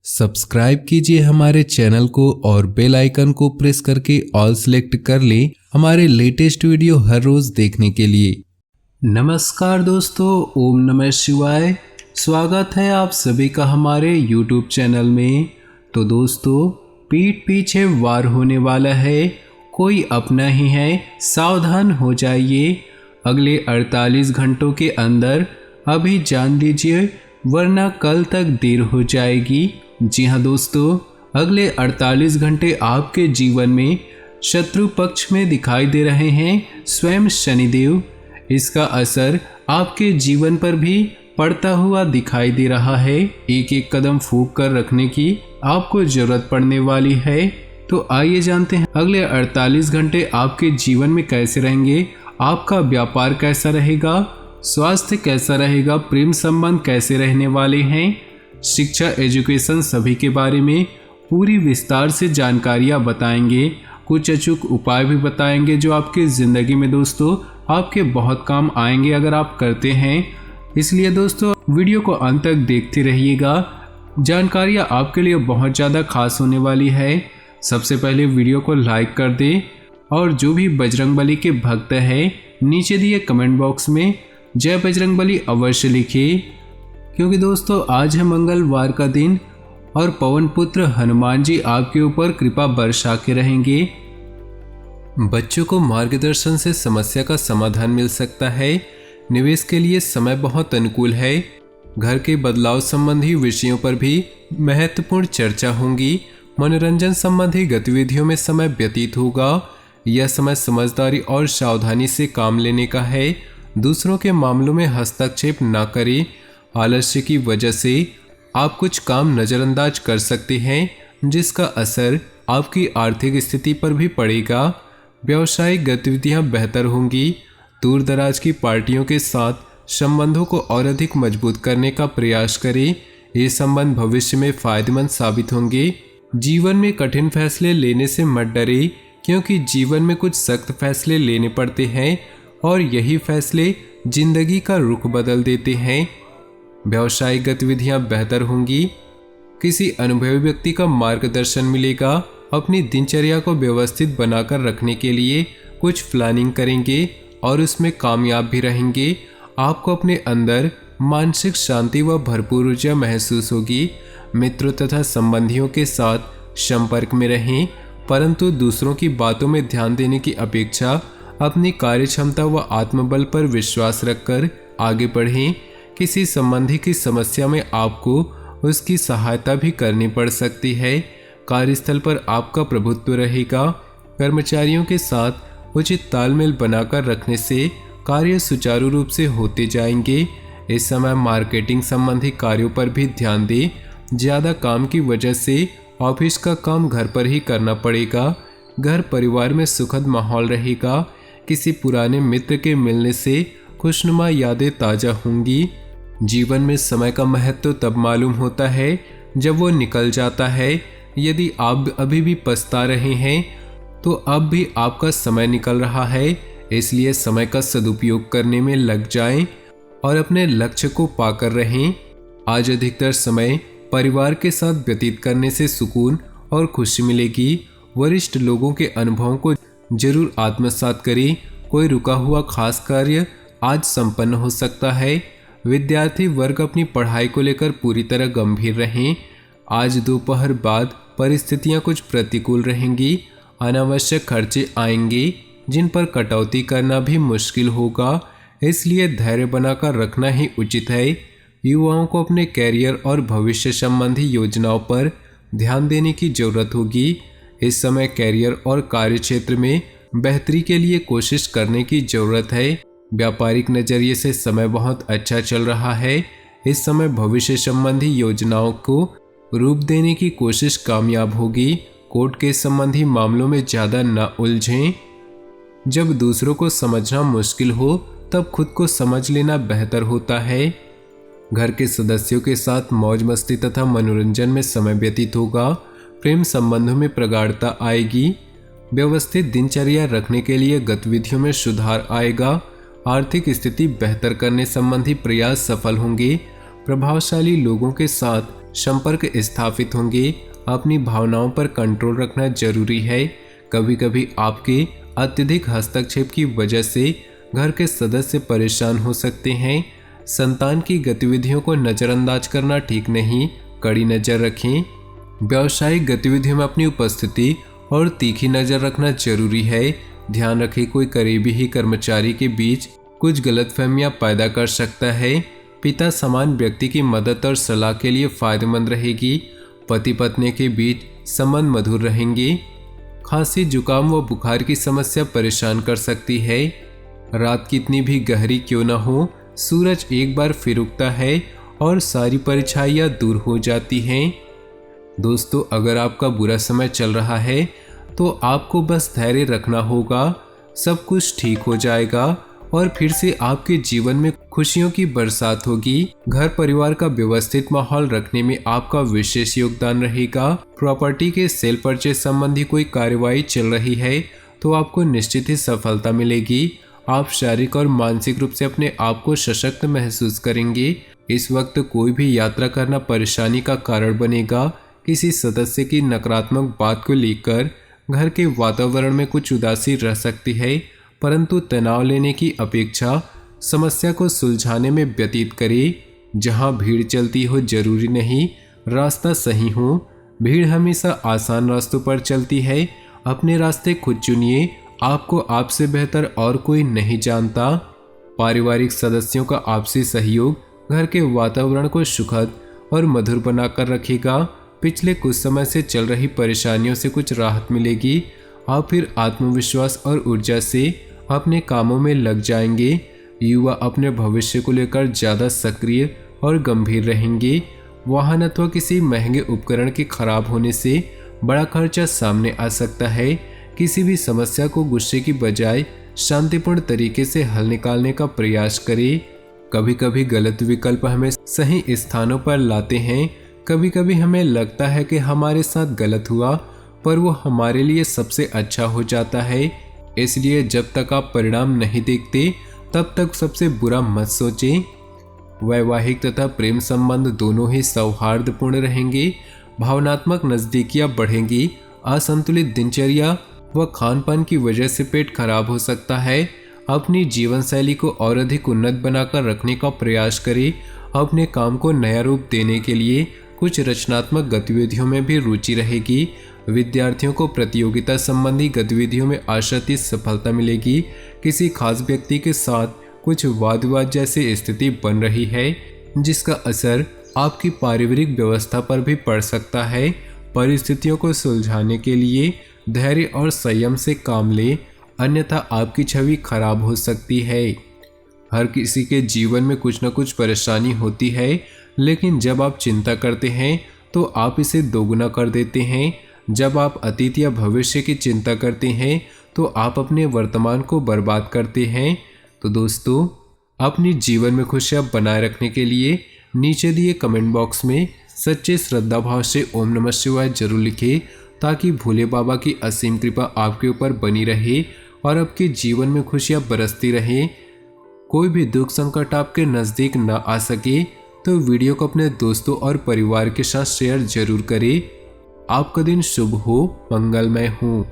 Subscribe कीजिए हमारे channel को और बेल आइकन को प्रेस करके ऑल सेलेक्ट कर लें हमारे लेटेस्ट वीडियो हर रोज देखने के लिए। नमस्कार दोस्तों, ओम नमः शिवाय। स्वागत है आप सभी का हमारे YouTube चैनल में। तो दोस्तों, पीठ पीछे वार होने वाला है, कोई अपना ही है, सावधान हो जाइए। अगले 48 घंटों के अंदर अभी जान लीजिए, वरना कल तक देर हो जाएगी। जी हाँ दोस्तों, अगले 48 घंटे आपके जीवन में शत्रु पक्ष में दिखाई दे रहे हैं स्वयं शनिदेव। इसका असर आपके जीवन पर भी पड़ता हुआ दिखाई दे रहा है। एक एक कदम फूंक कर रखने की आपको जरूरत पड़ने वाली है। तो आइए जानते हैं अगले 48 घंटे आपके जीवन में कैसे रहेंगे। आपका व्यापार कैसा रहेगा, स्वास्थ्य कैसा रहेगा, प्रेम संबंध कैसे रहने वाले हैं, शिक्षा एजुकेशन सभी के बारे में पूरी विस्तार से जानकारियाँ बताएंगे। कुछ अचूक उपाय भी बताएंगे जो आपकी ज़िंदगी में दोस्तों आपके बहुत काम आएंगे अगर आप करते हैं। इसलिए दोस्तों, वीडियो को अंत तक देखते रहिएगा। जानकारियाँ आपके लिए बहुत ज़्यादा खास होने वाली है। सबसे पहले वीडियो को लाइक कर दें और जो भी बजरंगबली के भक्त हैं नीचे दिए कमेंट बॉक्स में जय बजरंगबली अवश्य लिखिए, क्योंकि दोस्तों आज है मंगलवार का दिन और पवन पुत्र हनुमान जी आपके ऊपर कृपा बरसा के रहेंगे। बच्चों को मार्गदर्शन से समस्या का समाधान मिल सकता है। निवेश के लिए समय बहुत अनुकूल है। घर के बदलाव संबंधी विषयों पर भी महत्वपूर्ण चर्चा होगी। मनोरंजन संबंधी गतिविधियों में समय व्यतीत होगा। यह समय समझदारी और सावधानी से काम लेने का है। दूसरों के मामलों में हस्तक्षेप न करें। आलस्य की वजह से आप कुछ काम नज़रअंदाज कर सकते हैं, जिसका असर आपकी आर्थिक स्थिति पर भी पड़ेगा। व्यावसायिक गतिविधियां बेहतर होंगी। दूर दराज की पार्टियों के साथ संबंधों को और अधिक मजबूत करने का प्रयास करें। ये संबंध भविष्य में फायदेमंद साबित होंगे। जीवन में कठिन फैसले लेने से मत डरें, क्योंकि जीवन में कुछ सख्त फैसले लेने पड़ते हैं और यही फैसले जिंदगी का रुख बदल देते हैं। व्यावसायिक गतिविधियां बेहतर होंगी। किसी अनुभवी व्यक्ति का मार्गदर्शन मिलेगा। अपनी दिनचर्या को व्यवस्थित बनाकर रखने के लिए कुछ प्लानिंग करेंगे और उसमें कामयाब भी रहेंगे। आपको अपने अंदर मानसिक शांति व भरपूर ऊर्जा महसूस होगी। मित्रों तथा संबंधियों के साथ संपर्क में रहें, परंतु दूसरों की बातों में ध्यान देने की अपेक्षा अपनी कार्यक्षमता व आत्मबल पर विश्वास रखकर आगे बढ़ें। किसी संबंधी की समस्या में आपको उसकी सहायता भी करनी पड़ सकती है। कार्यस्थल पर आपका प्रभुत्व रहेगा। कर्मचारियों के साथ उचित तालमेल बनाकर रखने से कार्य सुचारू रूप से होते जाएंगे। इस समय मार्केटिंग संबंधी कार्यों पर भी ध्यान दें। ज़्यादा काम की वजह से ऑफिस का काम घर पर ही करना पड़ेगा। घर परिवार में सुखद माहौल रहेगा। किसी पुराने मित्र के मिलने से खुशनुमा यादें ताज़ा होंगी। जीवन में समय का महत्व तब मालूम होता है जब वो निकल जाता है। यदि आप अभी भी पछता रहे हैं तो अब भी आपका समय निकल रहा है। इसलिए समय का सदुपयोग करने में लग जाएं और अपने लक्ष्य को पाकर रहें। आज अधिकतर समय परिवार के साथ व्यतीत करने से सुकून और खुशी मिलेगी। वरिष्ठ लोगों के अनुभवों को जरूर आत्मसात करें। कोई रुका हुआ खास कार्य आज संपन्न हो सकता है। विद्यार्थी वर्ग अपनी पढ़ाई को लेकर पूरी तरह गंभीर रहें। आज दोपहर बाद परिस्थितियां कुछ प्रतिकूल रहेंगी। अनावश्यक खर्चे आएंगे जिन पर कटौती करना भी मुश्किल होगा। इसलिए धैर्य बनाकर रखना ही उचित है। युवाओं को अपने कैरियर और भविष्य संबंधी योजनाओं पर ध्यान देने की जरूरत होगी। इस समय कैरियर और कार्यक्षेत्र में बेहतरी के लिए कोशिश करने की जरूरत है। व्यापारिक नजरिए से समय बहुत अच्छा चल रहा है। इस समय भविष्य संबंधी योजनाओं को रूप देने की कोशिश कामयाब होगी। कोर्ट के संबंधी मामलों में ज़्यादा न उलझें। जब दूसरों को समझना मुश्किल हो तब खुद को समझ लेना बेहतर होता है। घर के सदस्यों के साथ मौज मस्ती तथा मनोरंजन में समय व्यतीत होगा। प्रेम संबंधों में प्रगाढ़ता आएगी। व्यवस्थित दिनचर्या रखने के लिए गतिविधियों में सुधार आएगा। आर्थिक स्थिति बेहतर करने संबंधी प्रयास सफल होंगे। प्रभावशाली लोगों के साथ संपर्क स्थापित होंगे। अपनी भावनाओं पर कंट्रोल रखना जरूरी है। कभी कभी आपके अत्यधिक हस्तक्षेप की वजह से घर के सदस्य परेशान हो सकते हैं। संतान की गतिविधियों को नज़रअंदाज करना ठीक नहीं, कड़ी नज़र रखें। व्यावसायिक गतिविधियों में अपनी उपस्थिति और तीखी नज़र रखना जरूरी है। ध्यान रखें, कोई करीबी ही कर्मचारी के बीच कुछ गलतफहमियां पैदा कर सकता है। पिता समान व्यक्ति की मदद और सलाह के लिए फायदेमंद रहेगी। पति पत्नी के बीच संबंध मधुर रहेंगे। खांसी, जुकाम व बुखार की समस्या परेशान कर सकती है। रात कितनी भी गहरी क्यों न हो, सूरज एक बार फिर उगता है और सारी परछाइयाँ दूर हो जाती हैं। दोस्तों, अगर आपका बुरा समय चल रहा है तो आपको बस धैर्य रखना होगा। सब कुछ ठीक हो जाएगा और फिर से आपके जीवन में खुशियों की बरसात होगी। घर परिवार का व्यवस्थित माहौल रखने में आपका विशेष योगदान रहेगा। प्रॉपर्टी के सेल परचेज संबंधी कोई कार्यवाही चल रही है तो आपको निश्चित ही सफलता मिलेगी। आप शारीरिक और मानसिक रूप से अपने आप को सशक्त महसूस करेंगे। इस वक्त कोई भी यात्रा करना परेशानी का कारण बनेगा। किसी सदस्य की नकारात्मक बात को लेकर घर के वातावरण में कुछ उदासी रह सकती है, परंतु तनाव लेने की अपेक्षा समस्या को सुलझाने में व्यतीत करें। जहां भीड़ चलती हो जरूरी नहीं रास्ता सही हो। भीड़ हमेशा आसान रास्तों पर चलती है। अपने रास्ते खुद चुनिए। आपको आपसे बेहतर और कोई नहीं जानता। पारिवारिक सदस्यों का आपसी सहयोग घर के वातावरण को सुखद और मधुर बनाकर रखेगा। पिछले कुछ समय से चल रही परेशानियों से कुछ राहत मिलेगी। आप फिर आत्मविश्वास और ऊर्जा से अपने कामों में लग जाएंगे। युवा अपने भविष्य को लेकर ज़्यादा सक्रिय और गंभीर रहेंगे। वाहन अथवा किसी महंगे उपकरण के खराब होने से बड़ा खर्चा सामने आ सकता है। किसी भी समस्या को गुस्से की बजाय शांतिपूर्ण तरीके से हल निकालने का प्रयास करें। कभी कभी गलत विकल्प हमें सही स्थानों पर लाते हैं। कभी कभी हमें लगता है कि हमारे साथ गलत हुआ, पर वो हमारे लिए सबसे अच्छा हो जाता है। इसलिए जब तक आप परिणाम नहीं देखते तब तक सबसे बुरा मत सोचें। वैवाहिक तथा प्रेम संबंध दोनों ही सौहार्दपूर्ण रहेंगे। भावनात्मक नजदीकियां बढ़ेंगी। असंतुलित दिनचर्या व खान-पान की वजह से पेट खराब हो सकता है। अपनी जीवन शैली को और अधिक उन्नत बनाकर रखने का प्रयास करें। अपने काम को नया रूप देने के लिए कुछ रचनात्मक गतिविधियों में भी रुचि रहेगी। विद्यार्थियों को प्रतियोगिता संबंधी गतिविधियों में आशातीत सफलता मिलेगी। किसी खास व्यक्ति के साथ कुछ वाद विवाद जैसी स्थिति बन रही है, जिसका असर आपकी पारिवारिक व्यवस्था पर भी पड़ सकता है। परिस्थितियों को सुलझाने के लिए धैर्य और संयम से काम लें, अन्यथा आपकी छवि खराब हो सकती है। हर किसी के जीवन में कुछ न कुछ परेशानी होती है, लेकिन जब आप चिंता करते हैं तो आप इसे दोगुना कर देते हैं। जब आप अतीत या भविष्य की चिंता करते हैं तो आप अपने वर्तमान को बर्बाद करते हैं। तो दोस्तों, अपने जीवन में खुशियाँ बनाए रखने के लिए नीचे दिए कमेंट बॉक्स में सच्चे श्रद्धा भाव से ओम नमः शिवाय जरूर लिखें, ताकि भोले बाबा की असीम कृपा आपके ऊपर बनी रहे और आपके जीवन में खुशियाँ बरसती रहें। कोई भी दुख संकट आपके नज़दीक न आ सके तो वीडियो को अपने दोस्तों और परिवार के साथ शेयर जरूर करें। आपका दिन शुभ हो, मंगलमय हो।